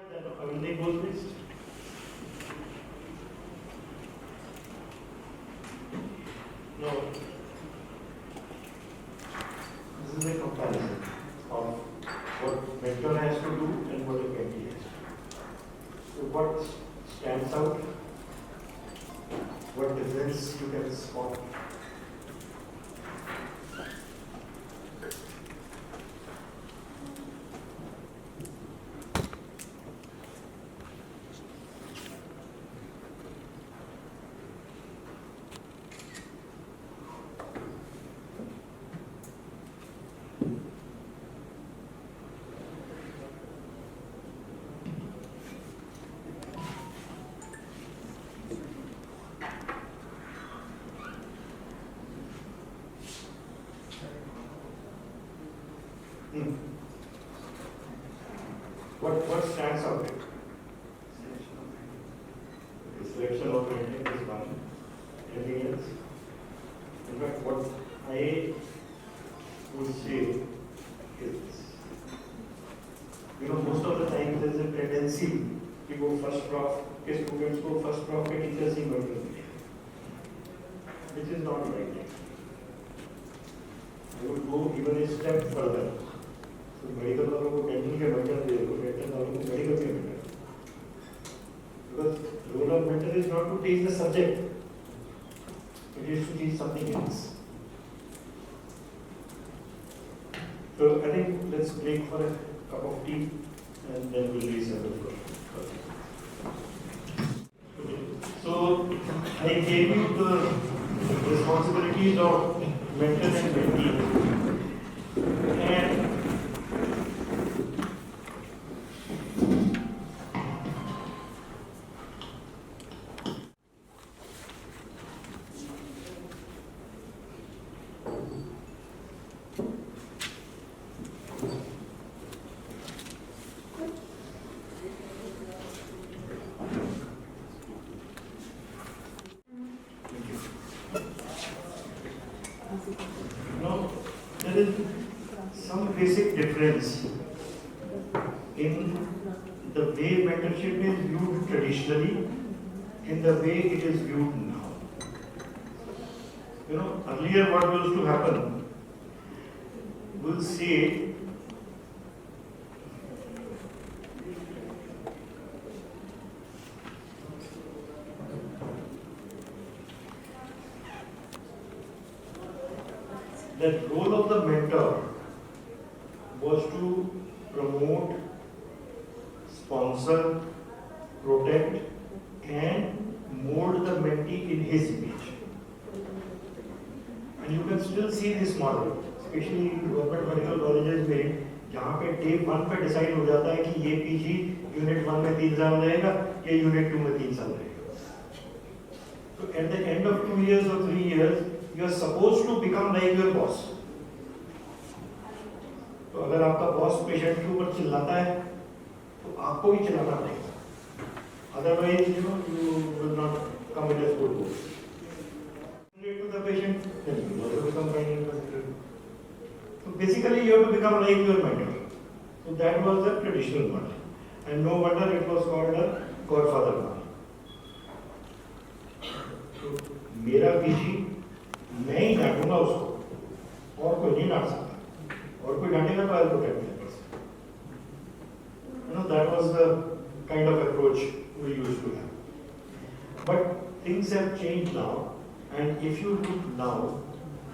I will take those please. No. This is a comparison of what mentor has to do and what a mentee has to do. So what stands out? What difference you can spot? What stands out? The selection of mentor is one. Anything else? In fact, what I would say is, most of the time there is a tendency to go first prof, के students go first prof के teachers ही mentor मिले, which is not right. I would go even a step further. So medical वालों को dental के mentor दे दो, dental वालों को medical के mentor. Because the role of mentor is not to teach the subject, it is to teach something else. So I think let's break for a cup of tea and then we'll reassemble for. So I gave you the responsibilities of mentor and mentee, and there is some basic difference in the way mentorship is viewed traditionally, in the way it is viewed now. Earlier what used to happen, we'll say that role of the mentor was to promote, sponsor, protect and mold the mentee in his image. And you can still see this model, especially in government medical colleges में, जहाँ पे day 1 पे decide हो जाता है कि ये PG unit 1 में 3 साल रहेगा, ये unit 2 में 3 साल रहेगा. So at the end of 2 years or 3 years, you are supposed to become like your boss. तो अगर आपका बॉस पेशेंट के ऊपर चिल्लाता है तो आपको ही चिल्लाना पड़ेगा, otherwise you will not come in as good boss. To the patient, then you also become kind of. So basically you have to become like your mentor. So that was the traditional model, and no wonder it was called a godfather model. So मेरा PG मैं ही डांटूंगा उसको, और कोई नहीं डांट सकता, और कोई डांटेगा तो I will protect that person. That was the kind of approach we used to have. But things have changed now, and if you look now,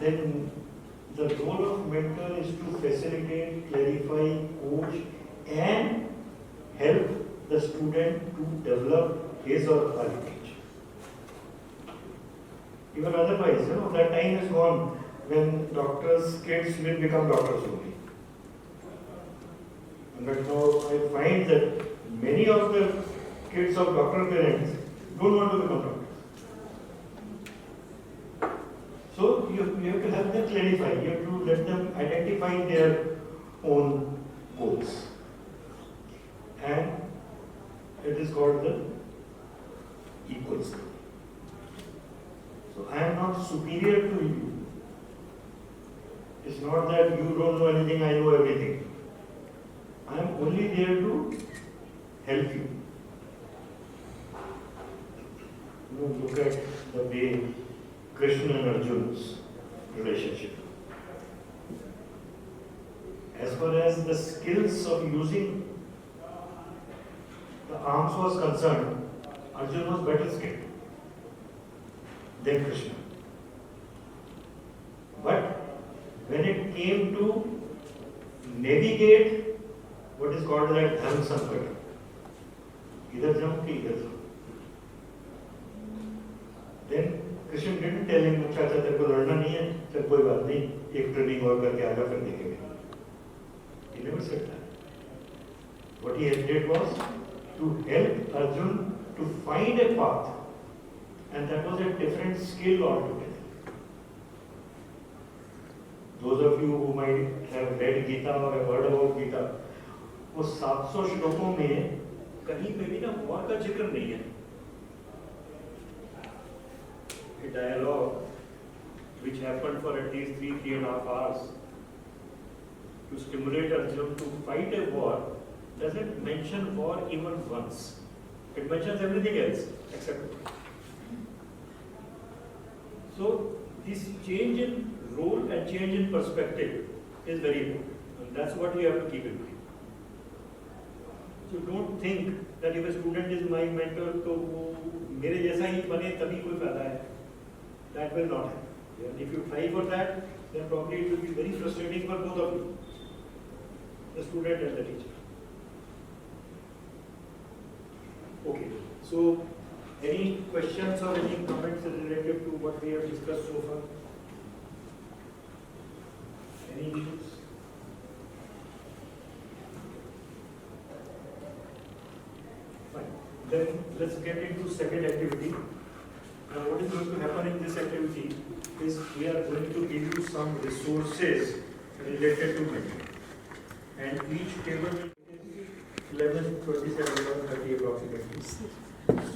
then the role of mentor is to facilitate, clarify, coach, and help the student to develop his or her image. Even otherwise, that time is gone when doctors' kids will become doctors only. But now I find that many of the kids of doctor parents don't want to become doctors. So you have to help them clarify, you have to let them identify their own goals. And it is called the equal skill. So I am not superior to you. It's not that you don't know anything, I know everything. I am only there to help look at the way Krishna and Arjun's relationship. As far as the skills of using the arms was concerned, Arjun was better skilled than Krishna. But when it came to navigate what is called like Dharma Sankat, either jump, either jump. Then Krishna didn't tell him, अच्छा अच्छा तेरे को लड़ना नहीं है, चल कोई बात नहीं, एक ट्रेनिंग और करके आगा फिर देखेंगे. He never said that. What he did was to help Arjun to find a path, and that was a different skill altogether. Those of you who might have read Gita or have heard about Gita, वो 700 श्लोकों में कहीं पे भी ना war का जिक्र नहीं है. A dialogue which happened for at least 3.5 hours to stimulate Arjun to fight a war doesn't mention war even once. It mentions everything else except war. So this change in role and change in perspective is very important, and that's what you have to keep in mind. So don't think that if a student is my mentor, तो वो मेरे जैसा ही बने तभी कोई फायदा है. That will not happen. And if you try for that, then probably it will be very frustrating for both of you, the student and the teacher. Okay. So, any questions or any comments related to what we have discussed so far? Any issues? Fine. Then let's get into second activity. Now, what is going to happen in this activity is we are going to give you some resources related to mentoring, and each table is 11, 27, or 30 approximately.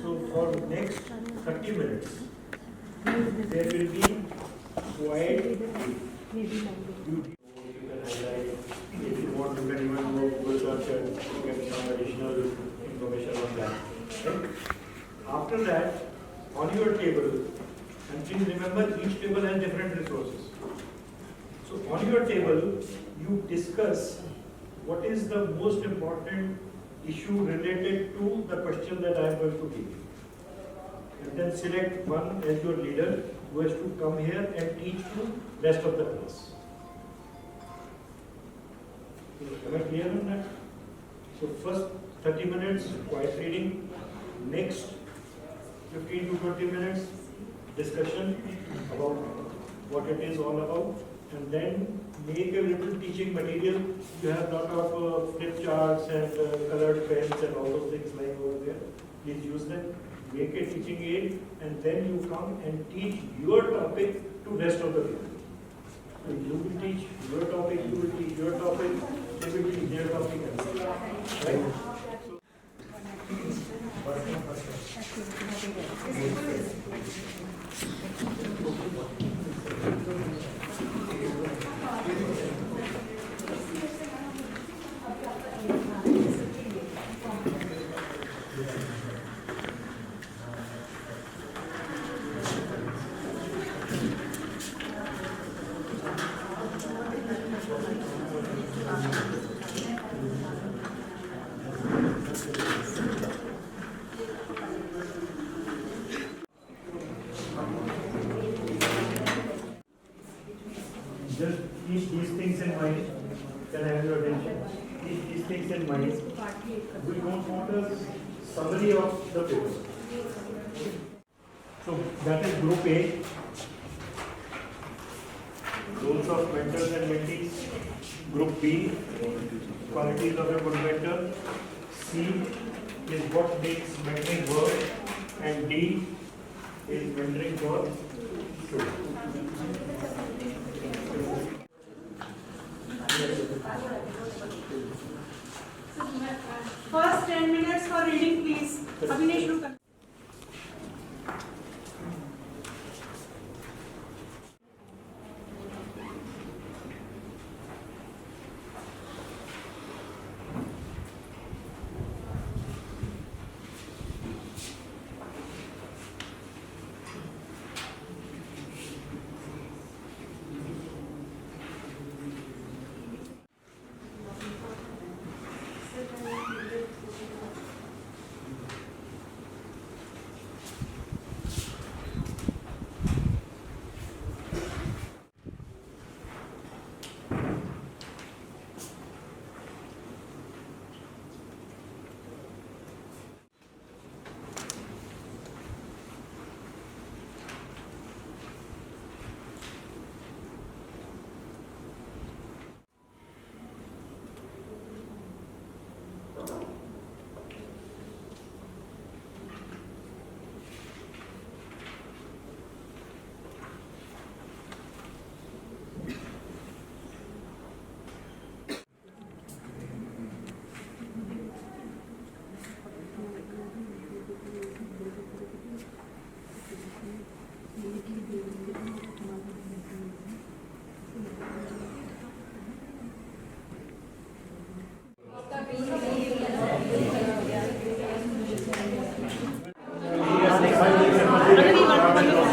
So for next 30 minutes, there will be quite you can highlight. If you want, you can even go Google search and get some additional information on that. Okay? After that, on your table, and please remember each table has different resources. So on your table, you discuss what is the most important issue related to the question that I am going to give you. And then select one as your leader who has to come here and teach to rest of the class. Am I clear on that? So first 30 minutes quiet reading, next 15 to 20 minutes discussion about what it is all about, and then make a little teaching material. You have lot of flip charts and colored pens and all those things lying over there. Please use them. Make a teaching aid, and then you come and teach your topic to rest of the people. So you will teach your topic, you will teach your topic, they will teach their topic. Right? Just keep these things in mind. Can I have your attention? Keep these things in mind. We don't want a summary of the paper. So that is group A. Roles of mentors and mentees. Group B. Qualities of a good mentor. C is what makes mentoring work. And D is mentoring for students. First 10 minutes for reading, please. Abhinesh, look.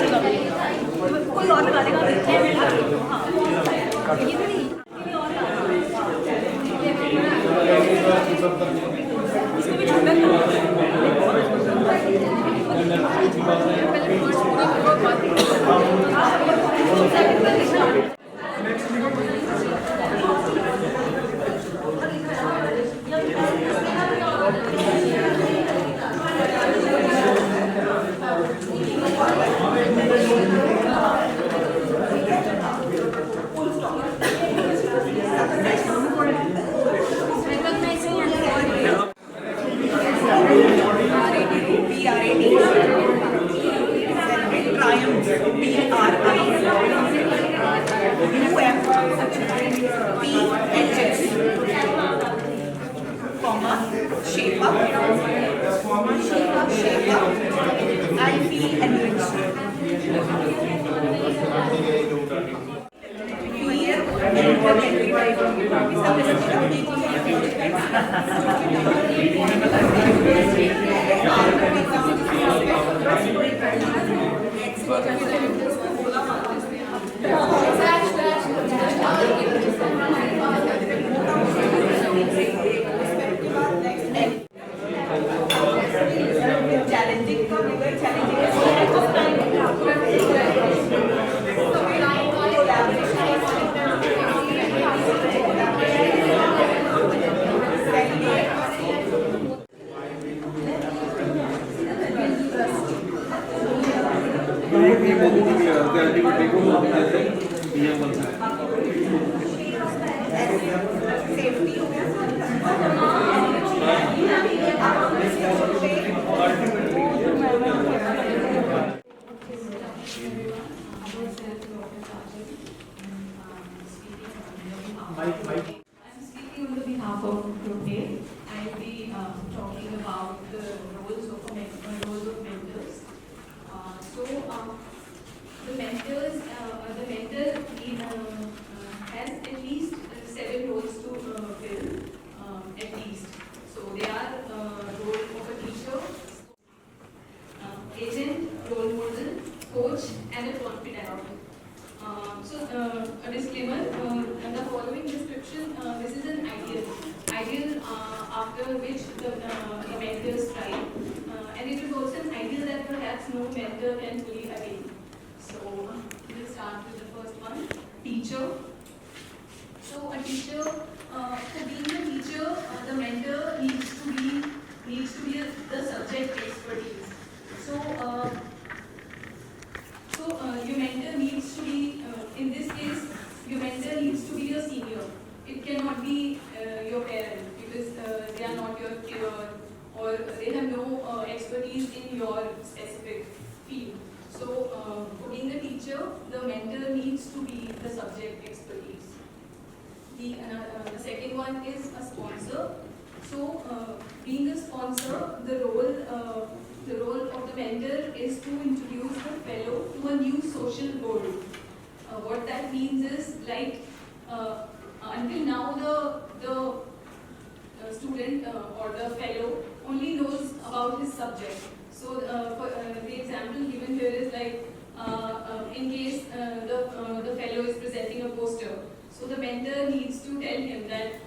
कोई और लगा देगा हाँ ये भी और इसको भी छोटा shape up, and be enriched. I'm speaking on the behalf of Group I'll be talking about the roles of mentors. The mentor has at least 7 roles to fill, at least. So they are role of a teacher, agent, role model, coach, and a confidant. A disclaimer, the following description, this is an ideal after which the mentors strive, and it is also an ideal that perhaps no mentor can fully attain. So we'll start with the first one, teacher. So a teacher, for being a teacher, the mentor needs to be the subject expertise. Your mentor needs to be, in this case, your mentor needs to be your senior. It cannot be your parent because they are not your peer or they have no expertise in your specific field. So, for being a teacher, the mentor needs to be the subject expertise. The second one is a sponsor. So, being a sponsor, the role of the mentor is to introduce the fellow to a new social goal. What that means is like until now the student or the fellow only knows about his subject. So for the example given here is like in case the fellow is presenting a poster. So the mentor needs to tell him that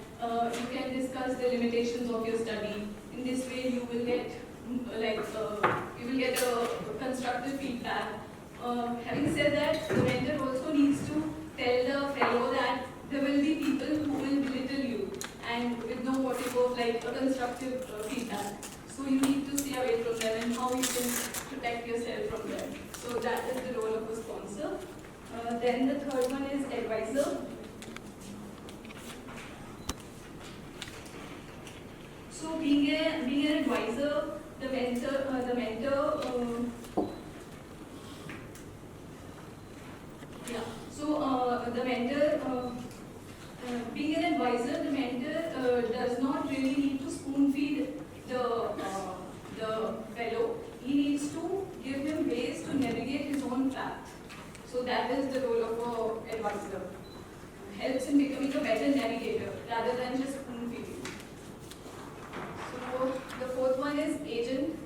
you can discuss the limitations of your study. In this way you will get you will get a constructive feedback. Having said that, the mentor also needs to tell the fellow that there will be people who will belittle you and with no motive of like a constructive feedback. So you need to stay away from them and how you can protect yourself from them. So that is the role of a sponsor. Then the third one is advisor. So being an advisor, the mentor. The mentor, being an advisor, the mentor does not really need to spoon feed the fellow. He needs to give him ways to navigate his own path. So that is the role of an advisor. Helps in becoming a better navigator rather than just spoon feeding. So the fourth one is agent.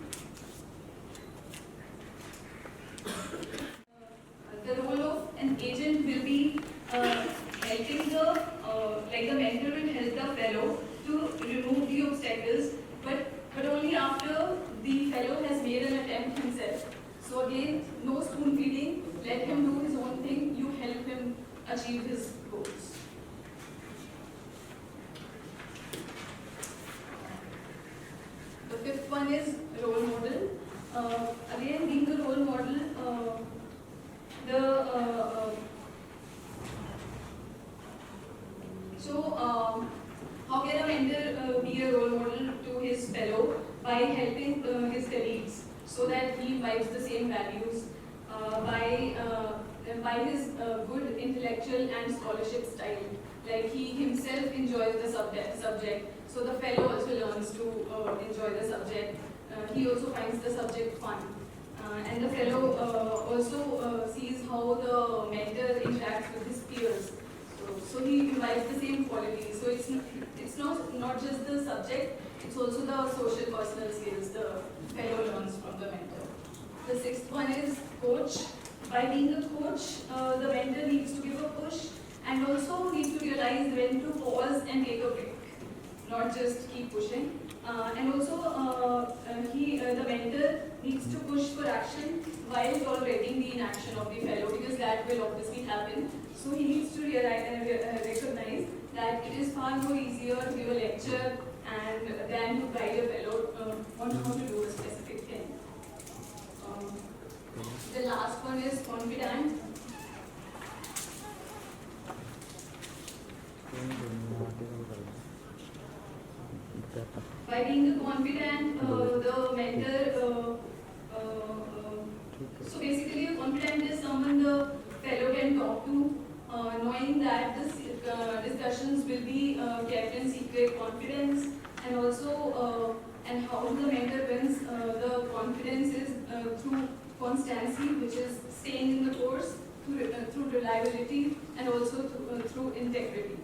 and himself. So again, no spoon feeding, let him do his own thing, you help him achieve his goals. The fifth one is role model. Again, being the role model, how can a mentor be a role model to his fellow? By helping his colleagues so that he imbibes the same values, by his good intellectual and scholarship style. Like he himself enjoys the subject, so the fellow also learns to enjoy the subject. He also finds the subject fun. And the fellow also sees how the mentor interacts with his peers. So he imbibes the same qualities. So it's not just the subject, it's also the social personal skills the fellow learns from the mentor. The sixth one is coach. By being a coach, the mentor needs to give a push and also need to realize when to pause and take a break, not just keep pushing. And also, the mentor needs to push for action while tolerating the inaction of the fellow, because that will obviously happen. So he needs to recognize that it is far more easier to give a lecture and than to guide a fellow on how to do a specific thing. The last one is confident. By being confident, the mentor, so basically a confident is someone the fellow can talk to, knowing that the discussions will be kept in secret confidence, and also and how the mentor wins the confidence is through constancy, which is staying in the course, through reliability, and also through integrity.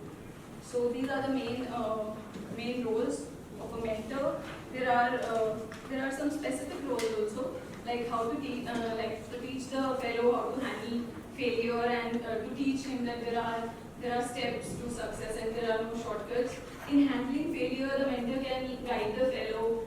So these are the main roles of a mentor. There are some specific roles also, like how to teach the fellow how to handle failure, and to teach him that there are steps to success and there are no shortcuts. In handling failure, the mentor can guide the fellow,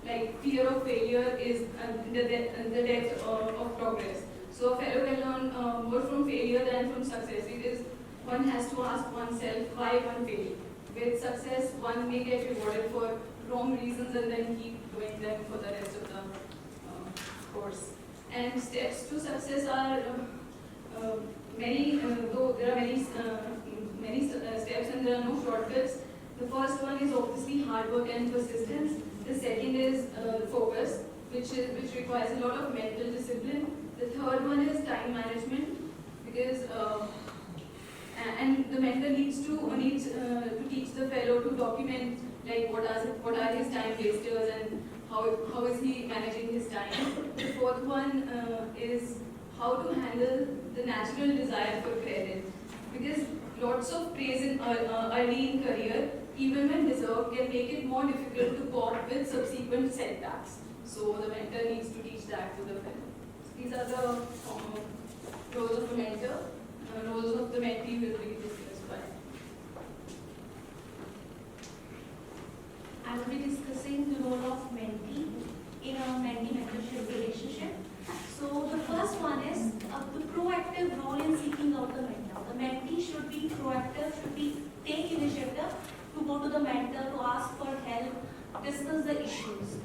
like fear of failure is the death of progress. So a fellow can learn more from failure than from success, because one has to ask oneself why one failed. With success, one may get rewarded for wrong reasons and then keep doing them for the rest of the course. And steps to success are many, though there are many steps and there are no shortcuts. The first one is obviously hard work and persistence. The second is focus, which requires a lot of mental discipline. The third one is time management, because and the mentor needs to teach the fellow to document like what are his time wasters and how is he managing his time. The fourth one is how to handle the natural desire for credit, because lots of praise early in career, even when deserved, can make it more difficult to cope with subsequent setbacks. So the mentor needs to teach that to the fellow. These are the roles of a mentor. Roles of the mentee will be discussed by. I will be discussing the role of mentee in a mentee-mentorship relationship. So the first one is the proactive role in seeking out the mentor. The mentee should be proactive, take initiative to go to the mentor to ask for help, discuss the issues.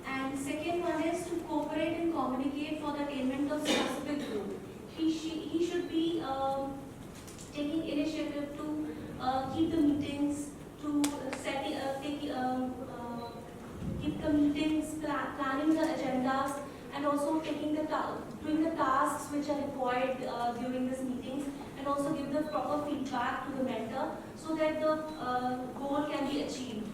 And second one is to cooperate and communicate for the attainment of specific goal. He should be taking initiative to keep the meetings, to keep the meetings, planning the agendas, and also doing the tasks which are required during these meetings, and also give the proper feedback to the mentor so that the goal can be achieved.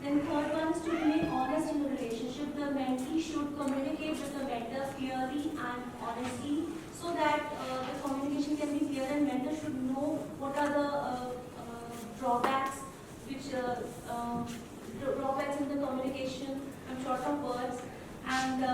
Then third one is to remain honest in the relationship. The mentee should communicate with the mentor clearly and honestly, so that the communication can be clear, and mentor should know what are the drawbacks, drawbacks in the communication. I'm short of words. And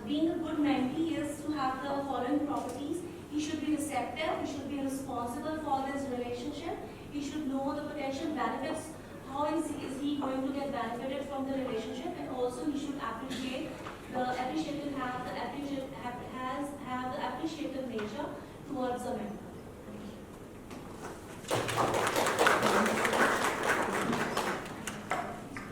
being a good mentee is to have the following properties. He should be receptive. He should be responsible for this relationship. He should know the potential benefits. How is he going to get benefited from the relationship, and also he should appreciate towards a mentor.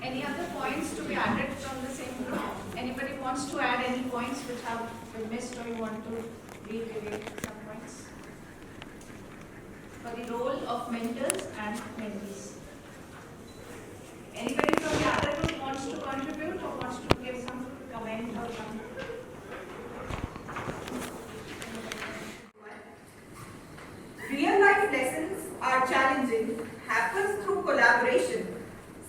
Any other points to be added from the same group? Anybody wants to add any points which have been missed or you want to reiterate some points? For the role of mentors and mentees. Anybody from the other group wants to contribute or wants to give some comment or something? Real life lessons are challenging, happens through collaboration,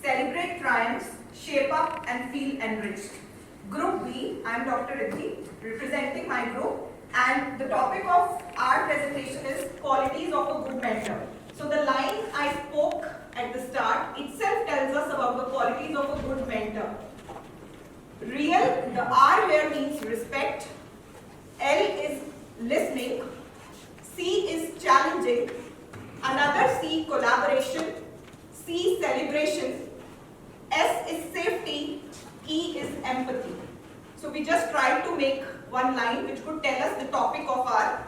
celebrate triumphs, shape up and feel enriched. Group B, I am Dr. Riddhi, representing my group, and the topic of our presentation is qualities of a good mentor. So the line I spoke at the start itself tells us about the qualities of a good mentor. Real, the R here means respect, L is listening, C is challenging, another C collaboration, C celebration, S is safety, E is empathy. So we just tried to make one line which could tell us the topic of our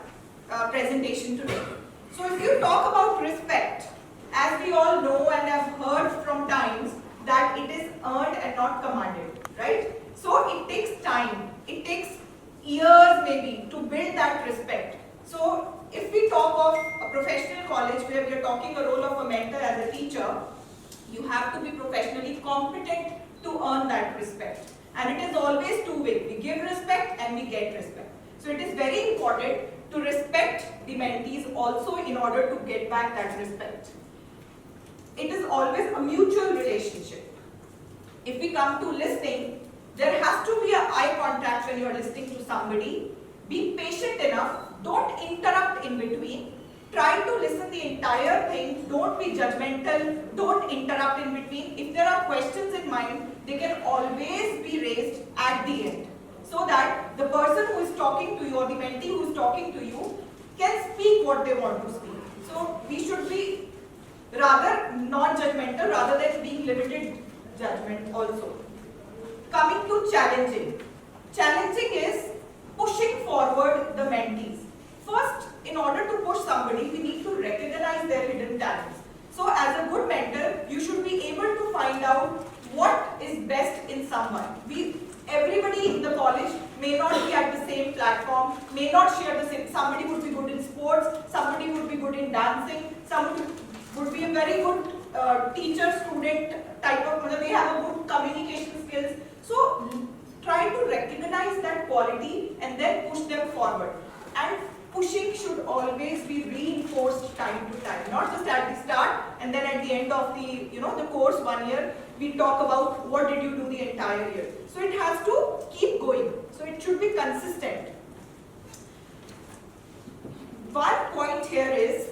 presentation today. So if you talk about respect, as we all know and have heard from times that it is earned and not commanded, right? So it takes time, it takes years maybe to build that respect. So if we talk of a professional college where we are talking a role of a mentor as a teacher, you have to be professionally competent to earn that respect. And it is always two-way. We give respect and we get respect. So it is very important to respect the mentees also in order to get back that respect. It is always a mutual relationship. If we come to listening, there has to be an eye contact when you are listening to somebody. Be patient enough. Don't interrupt in between. Try to listen the entire thing. Don't be judgmental. Don't interrupt in between. If there are questions in mind, they can always be raised at the end, so that the person who is talking to you or the mentee who is talking to you can speak what they want to speak. So we should be rather non-judgmental rather than being limited judgment also. Coming to challenging. Challenging is pushing forward the mentees. First, in order to push somebody, we need to recognize their hidden talents. So as a good mentor, you should be able to find out what is best in someone. Everybody in the college may not be at the same platform, may not share the same. Somebody would be good in sports, somebody would be good in dancing, somebody would be a very good teacher-student type of, they have a good communication skills. So try to recognize that quality and then push them forward. And pushing should always be reinforced time to time, not just at the start and then at the end of the the course 1 year we talk about what did you do the entire year. So it has to keep going. So it should be consistent. One point here is,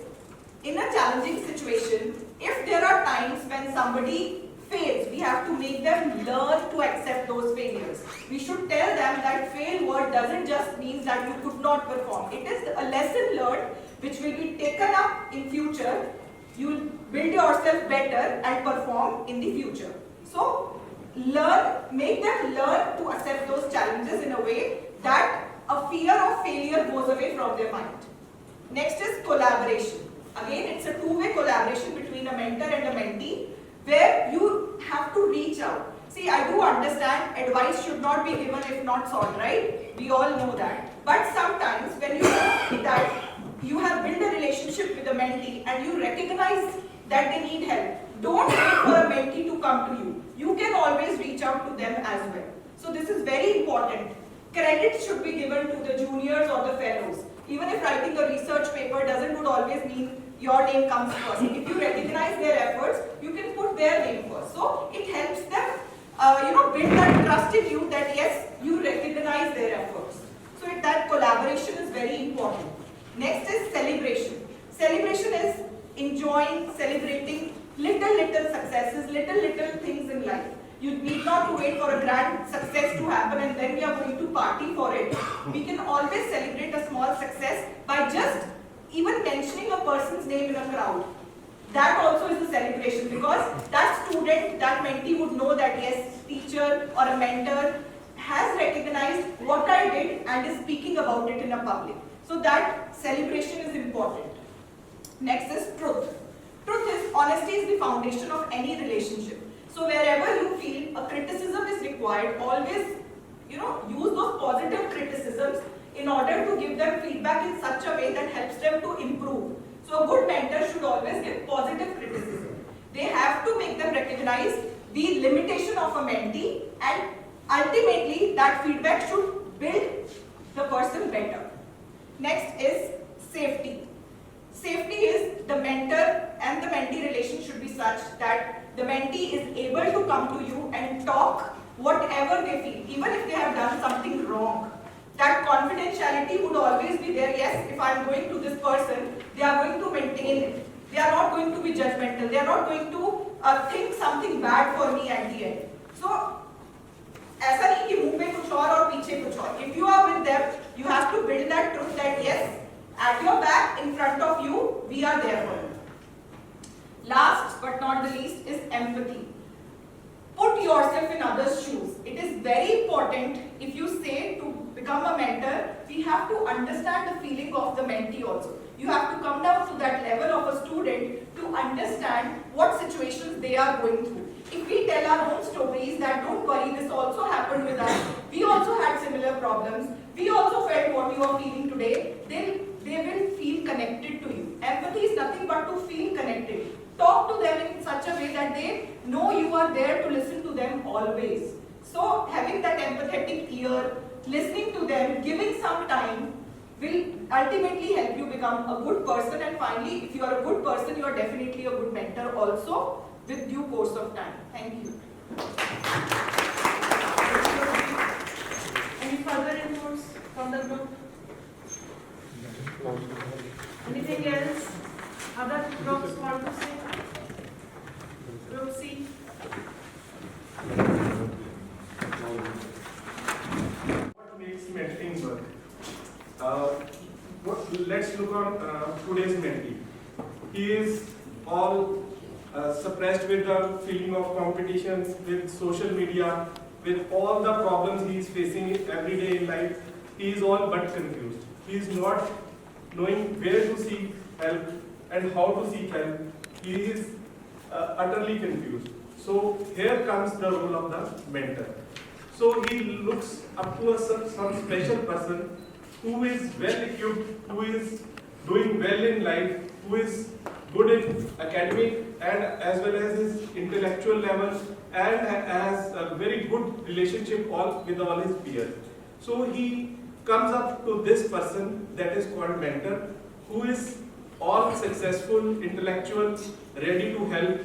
in a challenging situation, if there are times when somebody fails, we have to make them learn to accept those failures. We should tell them that fail word doesn't just mean that you could not perform. It is a lesson learned which will be taken up in future. You will build yourself better and perform in the future. So make them learn to accept those challenges in a way that a fear of failure goes away from their mind. Next is collaboration. Again, it's a two-way collaboration between a mentor and a mentee, where you have to reach out. See, I do understand advice should not be given if not sought, right? We all know that. But sometimes when you know that you have built a relationship with a mentee and you recognize that they need help, don't wait for a mentee to come to you. You can always reach out to them as well. So this is very important. Credit should be given to the juniors or the fellows. Even if writing a research paper doesn't always mean your name comes first. If you recognize their efforts, you can put their name first. So it helps them, build that trust in you that yes, you recognize their efforts. So that collaboration is very important. Next is celebration. Celebration is enjoying, celebrating little successes, little things in life. You need not to wait for a grand success to happen and then we are going to party for it. We can always celebrate a small success by just even mentioning a person's name in a crowd. That also is a celebration, because that student, that mentee would know that yes, teacher or a mentor has recognized what I did and is speaking about it in a public. So that celebration is important. Next is truth. Truth is, honesty is the foundation of any relationship. So wherever you feel a criticism is required, always, use those positive criticisms in order to give them feedback in such a way that helps them to improve. So a good mentor should always give positive criticism. They have to make them recognize the limitation of a mentee, and ultimately that feedback should build the person better. Next is safety. Safety is the mentor and the mentee relation should be such that the mentee is able to come to you and talk whatever they feel, even if they have done something wrong. That confidentiality would always be there. Yes, if I am going to this person, they are going to maintain it. They are not going to be judgmental. They are not going to think something bad for me at the end. So, ऐसा नहीं कि मुंह में कुछ और पीछे कुछ और. If you are with them, you have to build that truth that yes, at your back, in front of you, we are there for you. Last but not the least is empathy. Put yourself in others' shoes. It is very important. If you say to become a mentor, we have to understand the feeling of the mentee also. You have to come down to that level of a student to understand what situations they are going through. If we tell our own stories that don't worry, this also happened with us, we also had similar problems, we also felt what you are feeling today, they will feel connected to you. Empathy is nothing but to feel connected. Talk to them in such a way that they know you are there to listen to them always. So having that empathetic ear, listening to them, giving some time will ultimately help you become a good person, and finally, if you are a good person, you are definitely a good mentor also with due course of time. Thank you. Any further inputs from the group? Anything else? Other groups want to say? Group C? What makes mentoring work? Let's look on today's mentee. He is all suppressed with the feeling of competition, with social media, with all the problems he is facing every day in life. He is all but confused. He is not knowing where to seek help and how to seek help. He is utterly confused. So here comes the role of the mentor. So he looks up to some special person who is well equipped, who is doing well in life, who is good in academic and as well as his intellectual level, and has a very good relationship with all his peers. So he comes up to this person that is called mentor, who is all successful, intellectual, ready to help,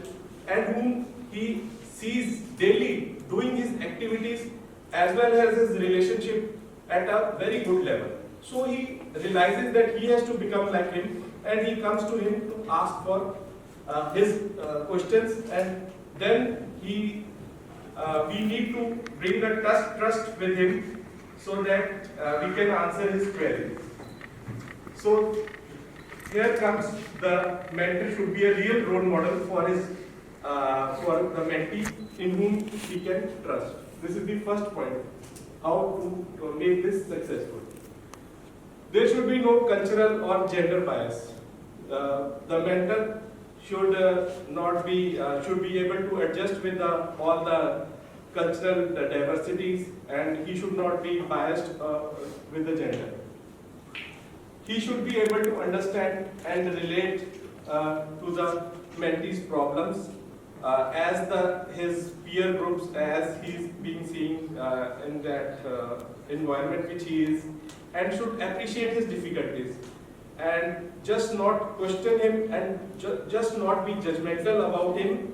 and whom he sees daily doing his activities as well as his relationship at a very good level. So he realizes that he has to become like him, and he comes to him to ask for his questions, and then we need to bring the trust with him so that we can answer his queries. So here comes the mentor should be a real role model for his for the mentee in whom he can trust. This is the first point, how to make this successful. There should be no cultural or gender bias. The mentor should should be able to adjust with all the cultural diversities, and he should not be biased with the gender. He should be able to understand and relate to the mentee's problems as his peer groups, as he's being seen in that environment which he is, and should appreciate his difficulties and just not question him and just not be judgmental about him.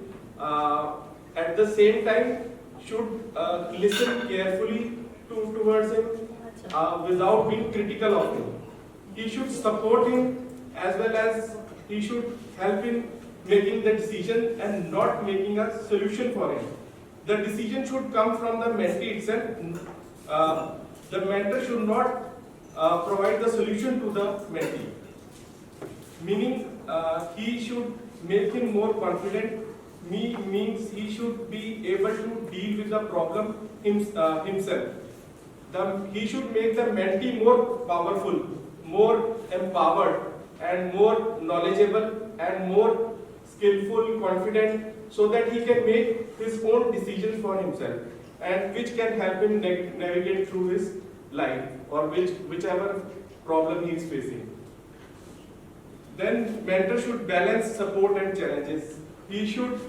At the same time, should listen carefully towards him without being critical of him. He should support him as well as he should help him making the decision and not making a solution for him. The decision should come from the mentee itself. The mentor should not provide the solution to the mentee. Meaning he should make him more confident, means he should be able to deal with the problem himself. He should make the mentee more powerful, more empowered and more knowledgeable and more skillful, confident, so that he can make his own decisions for himself, and which can help him navigate through his life or whichever problem he is facing. Then mentor should balance support and challenges. He should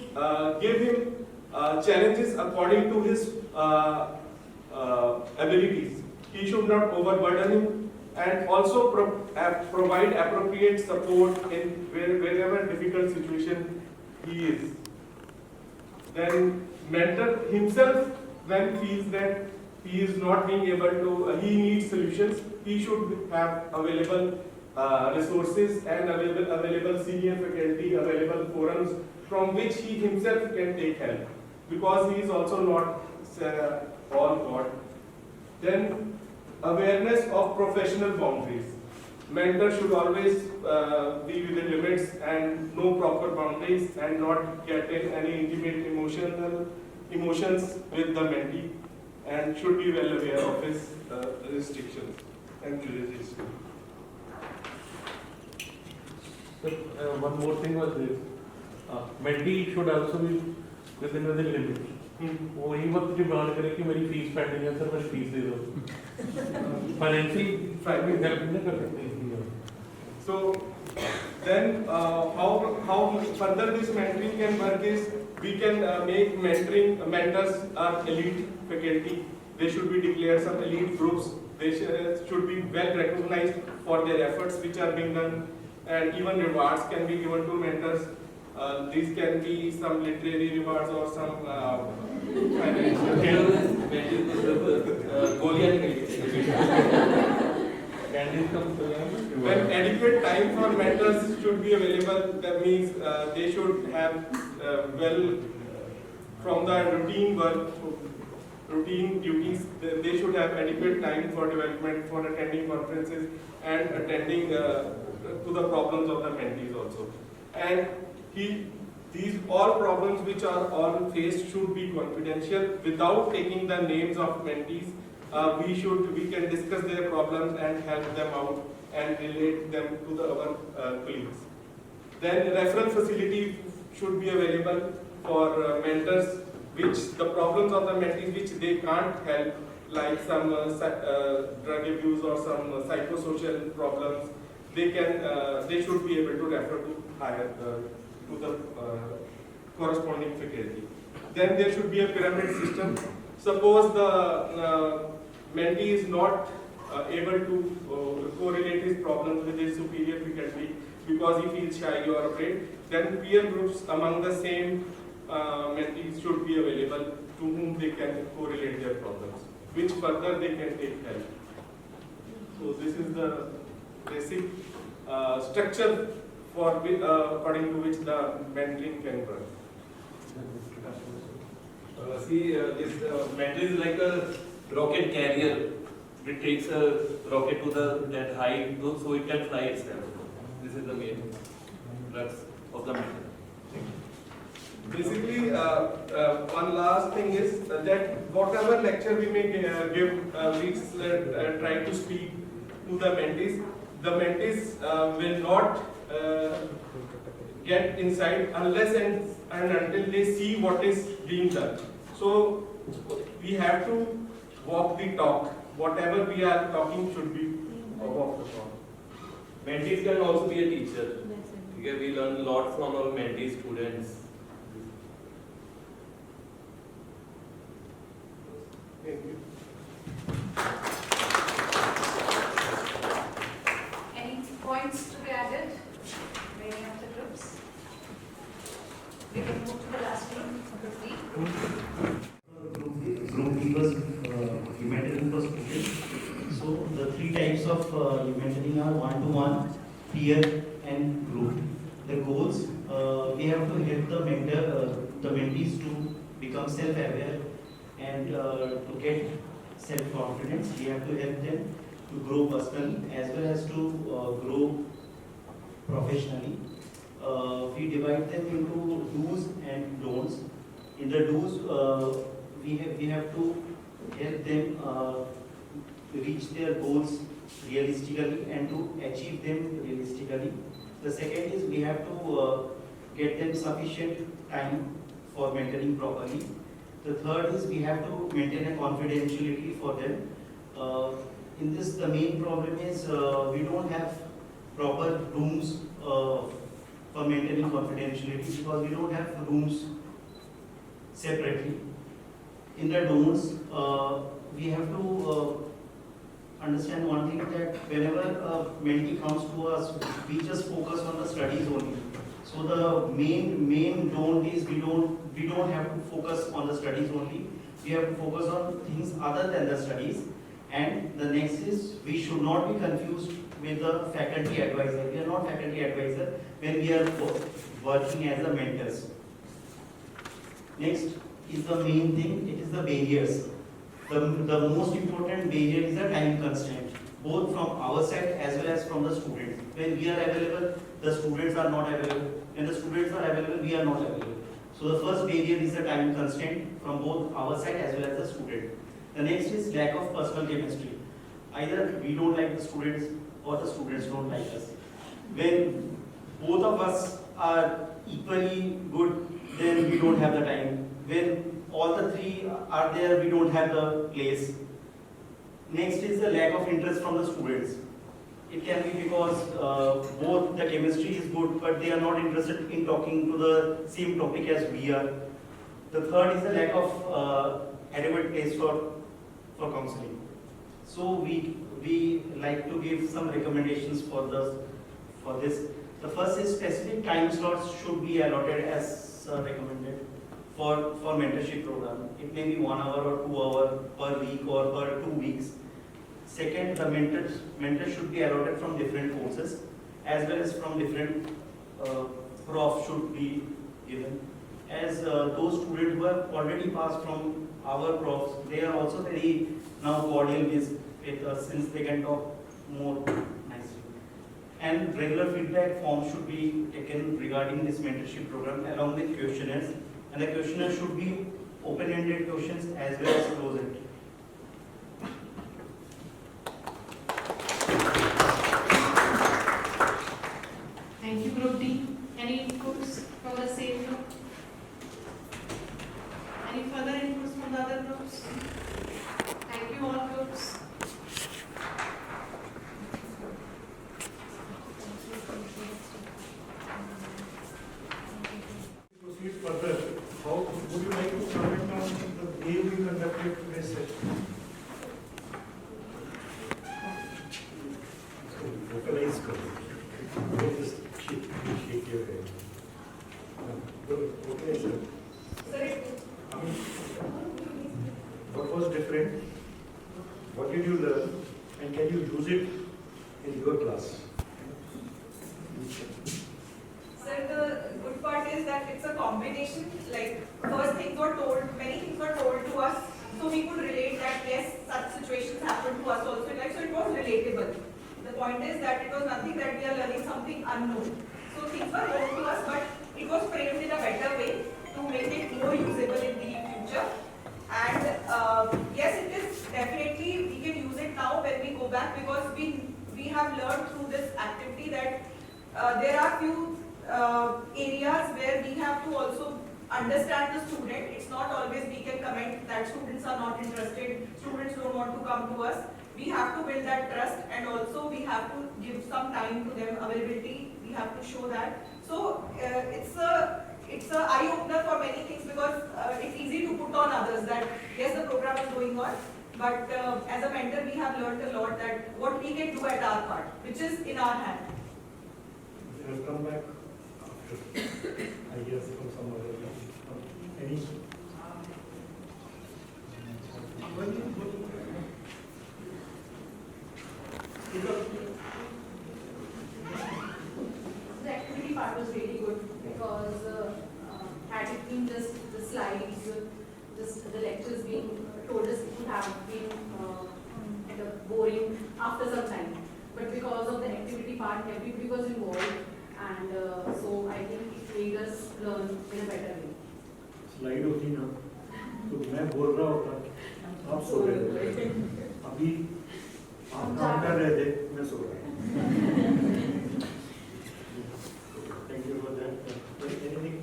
give him challenges according to his abilities. He should not overburden him, and also provide appropriate support in wherever difficult situation he is. Then mentor himself, when feels that he is not being able to, he needs solutions, he should have available resources and available senior faculty, available forums from which he himself can take help, because he is also not all God. Then awareness of professional boundaries. Mentor should always be within limits and know proper boundaries, and not get in any intimate emotions with the mentee, and should be well aware of his restrictions and jurisdiction. So, one more thing was this, mentee should also be within limits. वो ही मत demand करे कि मेरी fees pending है sir, मेरी fees दे दो। Financial help नहीं कर सकते। So then how further this mentoring can work is, we can make mentors are elite faculty. They should be declared some elite groups. They should be well recognized for their efforts which are being done, and even rewards can be given to mentors. These can be some literary rewards or some financial. When adequate time for mentors should be available, that means they should have from the routine work, routine duties, they should have adequate time for development, for attending conferences and attending to the problems of the mentees also. And these all problems which are all faced should be confidential without taking the names of mentees. We can discuss their problems and help them out and relate them to our colleagues. Then referral facility should be available for mentors, which the problems of the mentees which they can't help, like some drug abuse or some psychosocial problems, they should be able to refer to higher to the corresponding faculty. Then there should be a pyramid system. Suppose the mentee is not able to correlate his problems with his superior faculty because he feels shy or afraid, then peer groups among the same mentees should be available to whom they can correlate their problems, which further they can take help. So this is the basic structure for according to which the mentoring can work. This mentor is like a rocket carrier. It takes a rocket to that height, so it can fly itself. This is the main crux of the mentor. Basically, one last thing is that whatever lecture we may give, we try to speak to the mentees. The mentees will not get inside unless and until they see what is being done. So we have to walk the talk. Whatever we are talking should be walk the talk. Mentees can also be a teacher. Okay, we learn a lot from our mentee students. Thank you. Any points to be added by any of the groups? We can move to the last one, group D. Group D was mentoring was spoken. So the three types of mentoring are one-to-one, peer, and group. The goals, we have to help the the mentees to become self-aware and to get self-confidence. We have to help them to grow personally as well as to grow professionally. We divide them into do's and don'ts. In the do's, we have to help them reach their goals realistically and to achieve them realistically. The second is we have to get them sufficient time for mentoring properly. The third is we have to maintain a confidentiality for them. In this, the main problem is we don't have proper rooms for maintaining confidentiality because we don't have rooms separately. In the dorms, we have to understand one thing, that whenever a mentee comes to us, we just focus on the studies only. So the main don't is we don't have to focus on the studies only. We have to focus on things other than the studies. And the next is we should not be confused with the faculty advisor. We are not faculty advisor when we are working as a mentors. Next is the main thing, it is the barriers. The most important barrier is the time constraint, both from our side as well as from the students. When we are available, the students are not available. When the students are available, we are not available. So the first barrier is the time constraint from both our side as well as the student. The next is lack of personal chemistry. Either we don't like the students or the students don't like us. When both of us are equally good, then we don't have the time. When all the three are there, we don't have the place. Next is the lack of interest from the students. It can be because both the chemistry is good, but they are not interested in talking to the same topic as we are. The third is the lack of adequate place for counseling. So we like to give some recommendations for this. The first is specific time slots should be allotted as recommended for mentorship program. It may be 1 hour or 2 hours per week or per 2 weeks. Second, the mentors should be allotted from different courses as well as from different profs should be given. As those students who have already passed from our profs, they are also very now cordial with us since they can talk more nicely. And regular feedback forms should be taken regarding this mentorship program along with questionnaires. And the questionnaire should be open-ended questions as well as closed-ended. Thank you, Group D. Any inputs from the same group? Any further inputs from the other groups? Thank you, all groups. Proceed further. How would you like to comment on the way we conducted today's session? Vocalize करो. Just shake your head. Okay, sir. What was different? What did you learn? And can you use it in your class? Sir, the good part is that it's a combination. Like, first things were told, many things were told to us, so we could relate that yes, such situations happen to us also. Like, so it was relatable. The point is that it was nothing that we are learning something unknown. So things were told to us, but it was framed in a better way to make it more usable in the future. And yes, it is definitely, we can use it now when we go back, because we have learned through this activity that there are few areas where we have to also understand the student. It's not always we can comment that students are not interested, students don't want to come to us. We have to build that trust, and also we have to give some time to them, availability, we have to show that. So it's a eye opener for many things, because it's easy to put on others that yes, the program is going on, but as a mentor we have learned a lot that what we can do at our part, which is in our hand. They will come back after, I guess, from some other place. Any? The activity part was really good because had it been just the slides, just the lectures being told us, it would have been kind of boring after some time. But because of the activity part, everybody was involved, and so I think it made us learn in a better way. Slide होती ना तो मैं बोल रहा होता आप सो गए अभी कर रहे थे, मैं सो रहा। Thank you for that. Anything?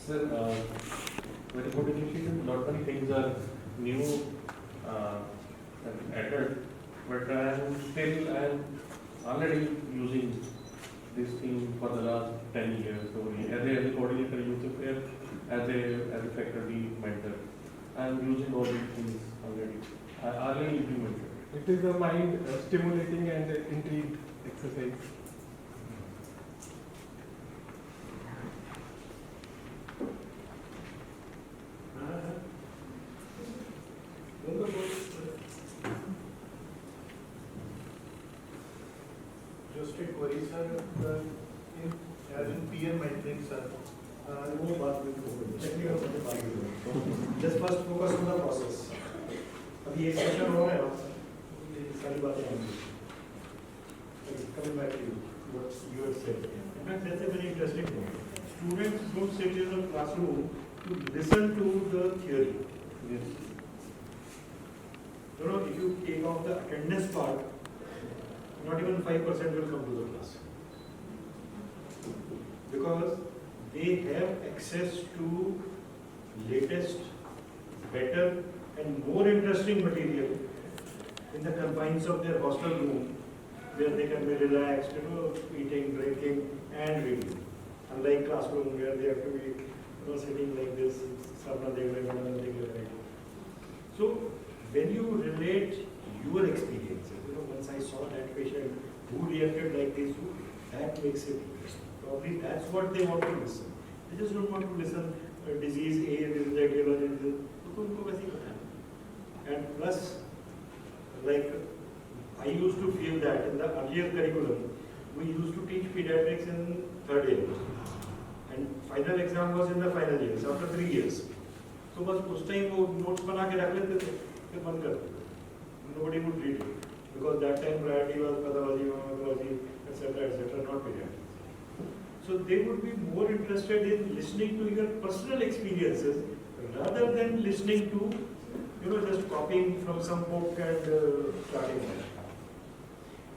Sir, very good initiative. Lot many things are new and added, but I am already using this thing for the last 10 years. So as a coordinator, youth affair, as a faculty mentor, I am using all these things already. I already implemented. It is a mind stimulating and intrigue exercise. Just a query, sir. As in PM mentoring, sir, वो बात में technical बातें बात करें. Just first focus on the process. अभी एक session हो रहा है ना, ये सारी बातें होंगी. Coming back to you, what you have said. In fact, that's a very interesting point. Students don't sit in a classroom to listen to the theory. Yes. You know, if you take off the attendance part, not even 5% will come to the class. Because they have access to latest, better and more interesting material in the confines of their hostel room, where they can be relaxed, you know, eating, drinking and reading. Unlike classroom where they have to be, you know, sitting like this, so when you relate your experiences, you know, once I saw that patient who reacted like this, that makes it interesting. Probably that's what they want to listen. They just don't want to listen disease A, this is etiology, and plus, like, I used to feel that in the earlier curriculum, we used to teach pediatrics in third year. And final exam was in the final years, after 3 years. So बस उस time वो notes बना के रख लेते थे, फिर बंद कर देते. Nobody would read it because that time priority was pathology, pharmacology, etc., not pediatrics. So they would be more interested in listening to your personal experiences rather than listening to, you know, just copying from some book and starting there.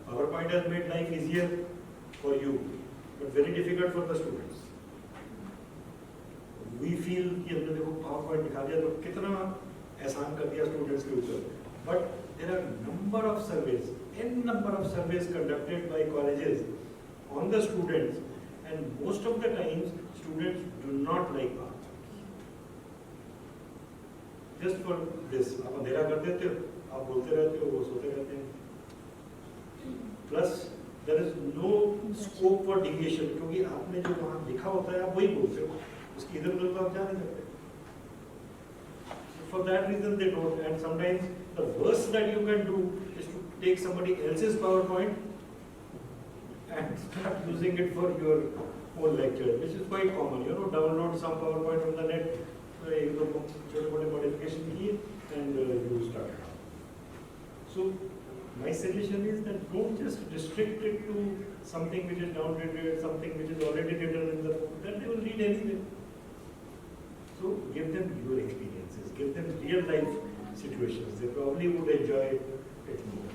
PowerPoint has made life easier for you, but very difficult for the students. We feel कि हमने देखो PowerPoint दिखा दिया तो कितना एहसान कर दिया students के ऊपर. But there are number of surveys, number of surveys conducted by colleges on the students, and most of the times students do not like PowerPoint. Just for this, आप अंधेरा कर देते हो, आप बोलते रहते हो, वो सोते रहते हैं. Plus, there is no scope for deviation क्योंकि आपने जो वहाँ लिखा होता है आप वही बोलते हो, उसकी इधर उधर तो आप जा नहीं सकते. For that reason they don't, and sometimes the worst that you can do is to take somebody else's PowerPoint and start using it for your own lecture, which is quite common. You know, download some PowerPoint from the net, एक दो छोटे-मोटे modification किए and you start. So my suggestion is that don't just restrict it to something which is downloaded, something which is already written in the book, that they will read anyway. So give them your experiences, give them real life situations. They probably would enjoy it more.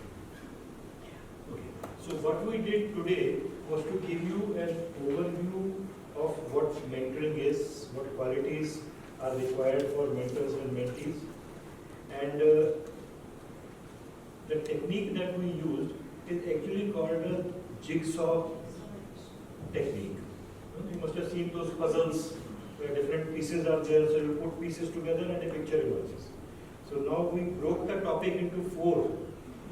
Okay. So what we did today was to give you an overview of what mentoring is, what qualities are required for mentors and mentees, and the technique that we used is actually called a jigsaw technique. You must have seen those puzzles where different pieces are there, so you put pieces together and a picture emerges. So now we broke the topic into 4.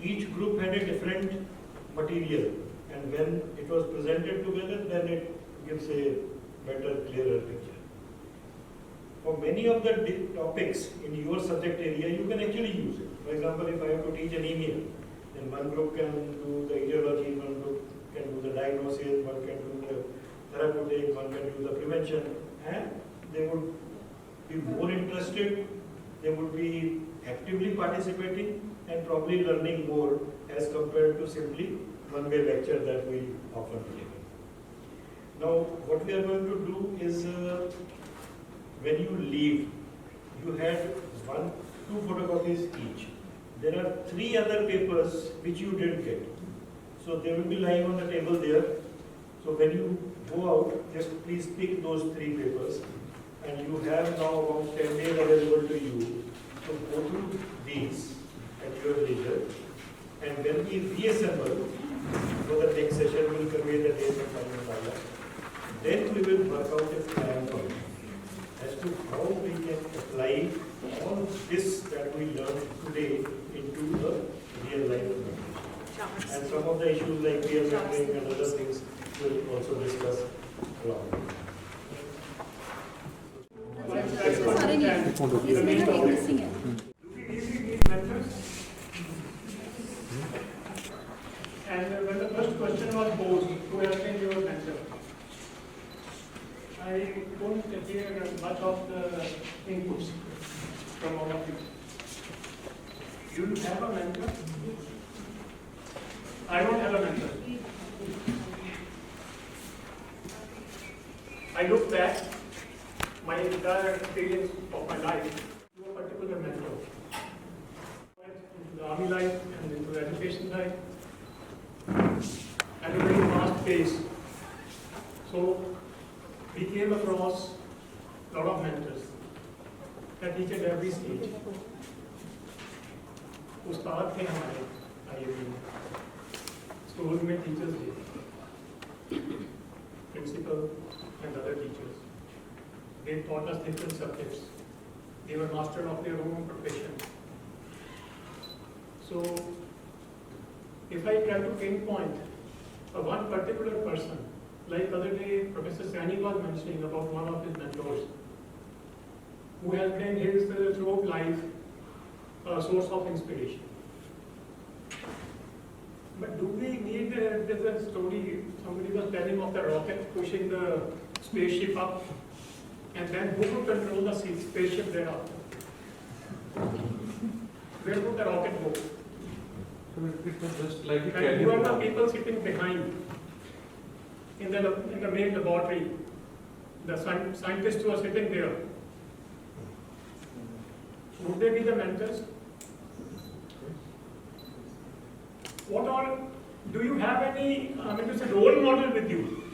Each group had a different material, and when it was presented together, then it gives a better, clearer picture. For many of the topics in your subject area, you can actually use it. For example, if I have to teach anemia, then one group can do the etiology, one group can do the diagnosis, one can do the therapeutic, one can do the prevention, and they would be more interested, they would be actively participating and probably learning more as compared to simply one-way lecture that we often deliver. Now, what we are going to do is, when you leave, you had 2 photocopies each. there are 3 other papers which you didn't get. So they will be lying on the table there. So when you go out, just please pick those 3 papers, and you have now around 10 days available to you. So go through these at your leisure, and when we reassemble, so the next session will convey the dates and time of Allah. Then we will work out a plan as to how we can apply all this that we learned today into the real life. And some of the issues like peer mentoring and other things we'll also discuss along. And when the first question was posed, who has been your mentor? I couldn't hear much of the inputs from all of you. You have a mentor? I don't have a mentor. I look back my entire experience of my life to a particular mentor. Into the army life and into the education life at a very fast pace. So we came across a lot of mentors at each and every stage. उस्ताद थे हमारे IIT में, school में teachers थे, principal and other teachers. They taught us different subjects. They were master of their own profession. So, if I try to pinpoint one particular person, like other day Professor Sani was mentioning about one of his mentors, who has been his throughout life a source of inspiration. But do we need, there's a story, somebody was telling of the rocket pushing the spaceship up, and then who would control the spaceship thereafter? Where would the rocket go? So it was just like a And carrier. who are the people sitting behind in the main laboratory? The scientists who are sitting there. Would they be the mentors? What all, do you have any, it's a role model with you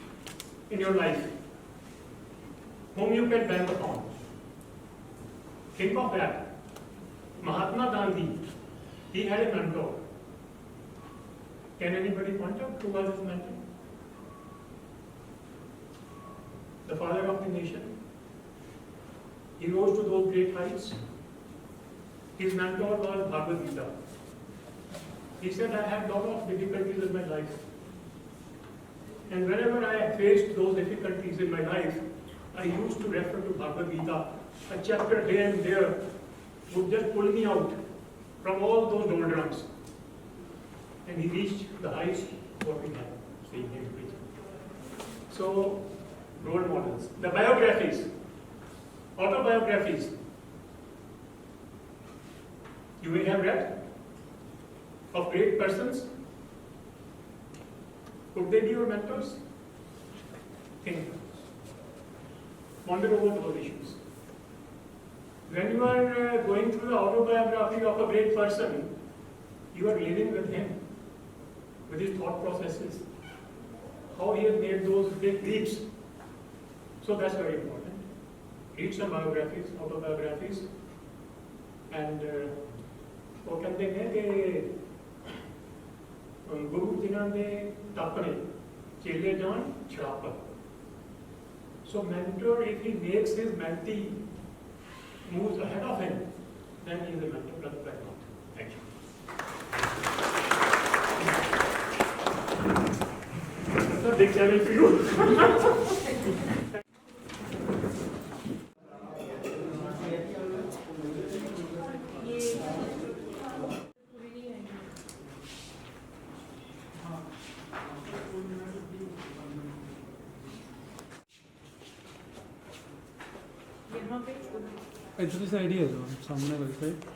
in your life, whom you can bank upon? Think of that. Mahatma Gandhi, he had a mentor. Can anybody point out who was his mentor? The father of the nation. He rose to those great heights. His mentor was Bhagavad Gita. He said, I have a lot of difficulties in my life. And whenever I faced those difficulties in my life, I used to refer to Bhagavad Gita. A chapter here and there would just pull me out from all those doldrums. And he reached the heights what we have seen him reach. So, role models. The biographies, autobiographies. You may have read of great persons. Could they be your mentors? Think. Ponder over those issues. When you are going through the autobiography of a great person, you are living with him, with his thought processes, how he has made those big leaps. So that's very important. Read some biographies, autobiographies, and वो कहते हैं कि गुरु जिन्हां दे तापने चेले जान छड़ापा. So mentor, if he makes his mentee moves ahead of him, then he is a mentor, otherwise not. Thank you. That's a big challenge for you. इधर से आइडिया है सामने वाली साइड